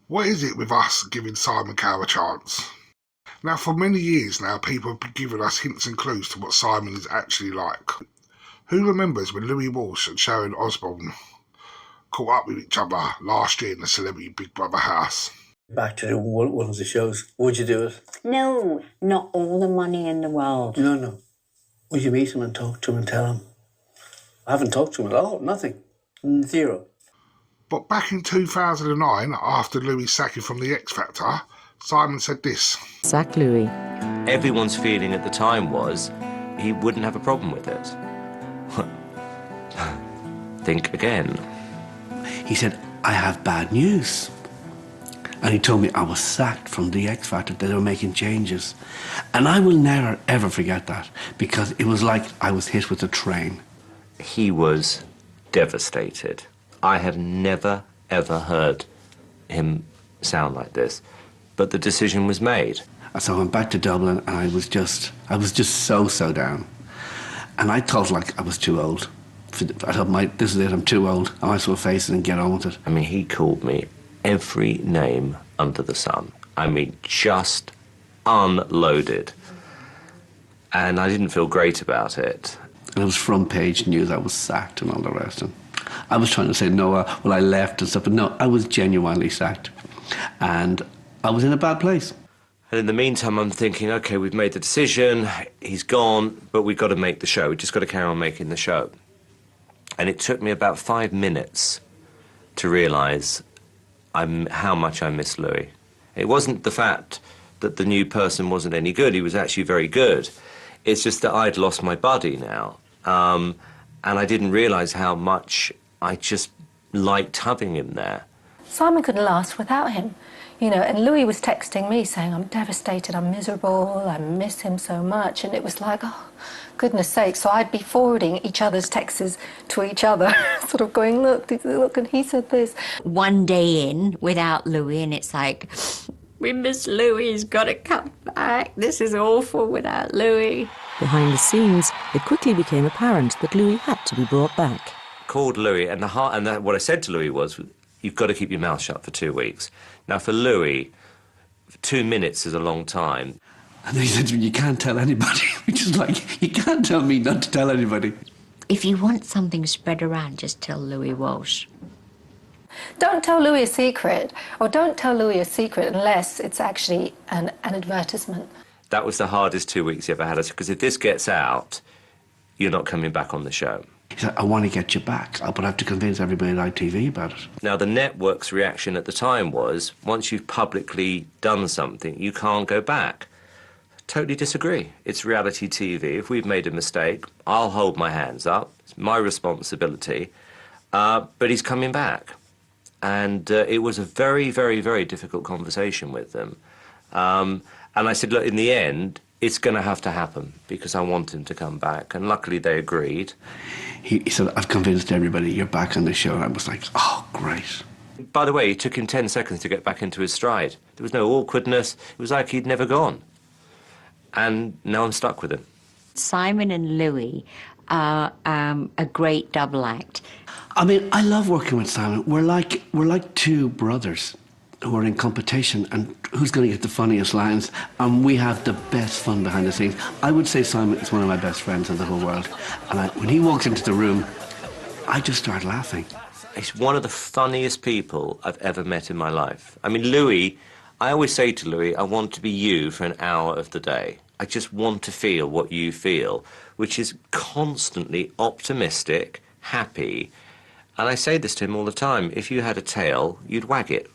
What is it with us giving Simon Cowell a chance? Now, for many years now, people have been giving us hints and clues to what Simon is actually like. Who remembers when Louis Walsh and Sharon Osbourne caught up with each other last year in the Celebrity Big Brother house? Back to one of the shows. Would you do it? No, not all the money in the world. No. Would you meet him and talk to him and tell him? I haven't talked to him at all. Nothing. Zero. But back in 2009, after Louis' sacking from the X Factor, Simon said this. Sack Louis. Everyone's feeling at the time was he wouldn't have a problem with it. Think again. He said, I have bad news. And he told me I was sacked from the X Factor, that they were making changes. And I will never, ever forget that, because it was like I was hit with a train. He was devastated. I have never, ever heard him sound like this. But the decision was made. So I went back to Dublin, and I was just so down. And I thought like I was too old. I thought, this is it, I'm too old. I might as well face it and get on with it. I mean, he called me every name under the sun. I mean, just unloaded. And I didn't feel great about it. And it was front page news, I was sacked and all the rest. And I was trying to say, no, well, I left and stuff, but no, I was genuinely sacked. And I was in a bad place. And in the meantime, I'm thinking, OK, we've made the decision, he's gone, but we've got to make the show. We've just got to carry on making the show. And it took me about 5 minutes to realise how much I miss Louis. It wasn't the fact that the new person wasn't any good. He was actually very good. It's just that I'd lost my buddy now. And I didn't realise how much I just liked having him there. Simon couldn't last without him, you know, and Louis was texting me saying, I'm devastated, I'm miserable, I miss him so much. And it was like, oh, goodness sake. So I'd be forwarding each other's texts to each other, sort of going, look, and he said this. One day in without Louis, and it's like, we miss Louis, he's got to come back. This is awful without Louis. Behind the scenes, it quickly became apparent that Louis had to be brought back. Called Louis, and what I said to Louis was, you've got to keep your mouth shut for 2 weeks. Now, for Louis, 2 minutes is a long time. And then he said to me, you can't tell anybody. Which is like, you can't tell me not to tell anybody. If you want something spread around, just tell Louis Walsh. Don't tell Louis a secret, or don't tell Louis a secret unless it's actually an advertisement. That was the hardest 2 weeks he ever had, because if this gets out, you're not coming back on the show. He said, I want to get you back, but I have to convince everybody at ITV about it. Now, the network's reaction at the time was, once you've publicly done something, you can't go back. Totally disagree. It's reality TV. If we've made a mistake, I'll hold my hands up. It's my responsibility. But he's coming back. And it was a very, very, very difficult conversation with them. And I said, look, in the end, it's going to have to happen because I want him to come back. And luckily they agreed. He said, I've convinced everybody you're back on the show. And I was like, oh, great. By the way, it took him 10 seconds to get back into his stride. There was no awkwardness. It was like he'd never gone. And now I'm stuck with him. Simon and Louis are a great double act. I mean, I love working with Simon. We're like two brothers who are in competition and who's going to get the funniest lines, and we have the best fun behind the scenes. I would say Simon is one of my best friends in the whole world. And when he walks into the room, I just start laughing. He's one of the funniest people I've ever met in my life. I mean, Louis, I always say to Louis, I want to be you for an hour of the day. I just want to feel what you feel, which is constantly optimistic, happy. And I say this to him all the time. If you had a tail, you'd wag it.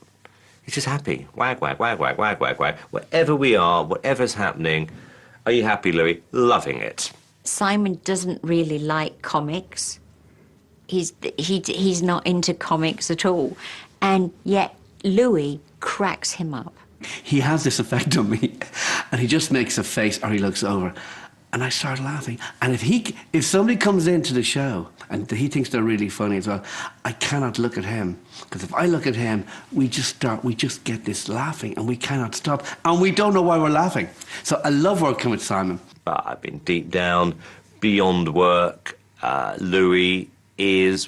He's just happy. Wag, wag, wag, wag, wag, wag, wag. Wherever we are, whatever's happening, are you happy, Louis? Loving it. Simon doesn't really like comics. He's not into comics at all. And yet Louis cracks him up. He has this effect on me, and he just makes a face or he looks over, and I start laughing. And if somebody comes into the show and he thinks they're really funny as well, I cannot look at him, because if I look at him, we just get this laughing, and we cannot stop, and we don't know why we're laughing. So I love working with Simon. I've been deep down, beyond work. Louis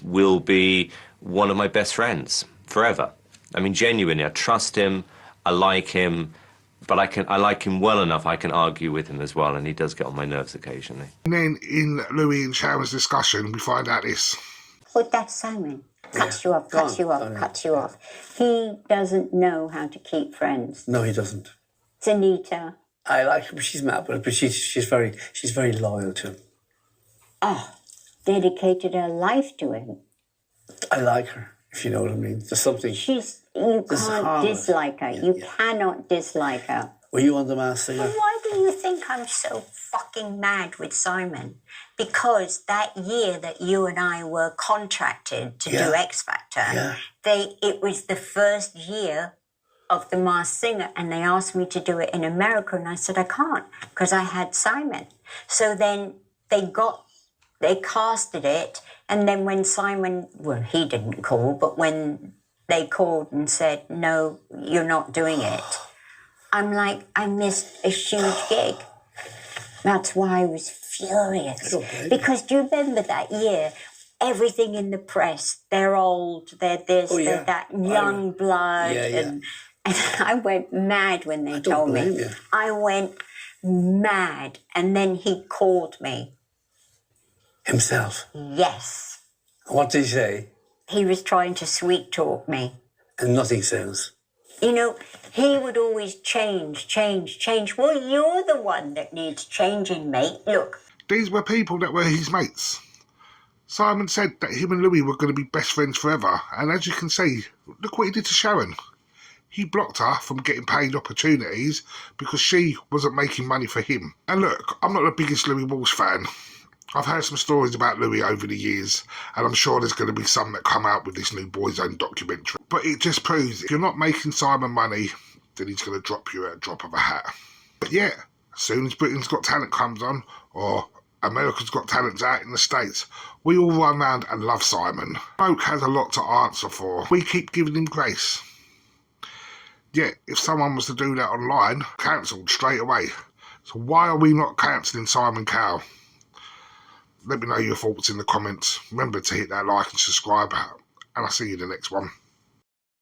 will be one of my best friends forever. I mean, genuinely, I trust him, I like him, but I like him well enough I can argue with him as well, and he does get on my nerves occasionally. And then in Louis and Sharon's discussion, we find out this. But that's Simon. Cuts you off, cuts you off, cuts you off. He doesn't know how to keep friends. No, he doesn't. It's Anita. I like her, but she's mad, but she's very loyal to him. Oh, dedicated her life to him. I like her, if you know what I mean. There's something... You can't dislike her. You cannot dislike her. Were you on The Masked Singer? But why do you think I'm so fucking mad with Simon? Because that year that you and I were contracted to do X Factor, it was the first year of The Masked Singer, and they asked me to do it in America, and I said I can't because I had Simon. So then they casted it, and then when Simon, well, he didn't call, but when they called and said, no, you're not doing it, I'm like, I missed a huge gig. That's why I was furious. Because do you remember that year? Everything in the press, they're old, they're this, they're that, young blood. And I went mad when they told me. I went mad. And then he called me. Himself? Yes. What did he say? He was trying to sweet talk me. And nothing sounds. You know, he would always change. Well, you're the one that needs changing, mate. Look. These were people that were his mates. Simon said that him and Louis were going to be best friends forever, and as you can see, look what he did to Sharon. He blocked her from getting paid opportunities because she wasn't making money for him. And look, I'm not the biggest Louis Walsh fan. I've heard some stories about Louis over the years, and I'm sure there's going to be some that come out with this new Boyzone documentary. But it just proves if you're not making Simon money, then he's going to drop you at a drop of a hat. But yeah, as soon as Britain's Got Talent comes on, or America's Got Talent's out in the States, we all run round and love Simon. Bloke has a lot to answer for. We keep giving him grace. Yet, if someone was to do that online, cancelled straight away. So why are we not cancelling Simon Cowell? Let me know your thoughts in the comments. Remember to hit that like and subscribe, and I'll see you in the next one.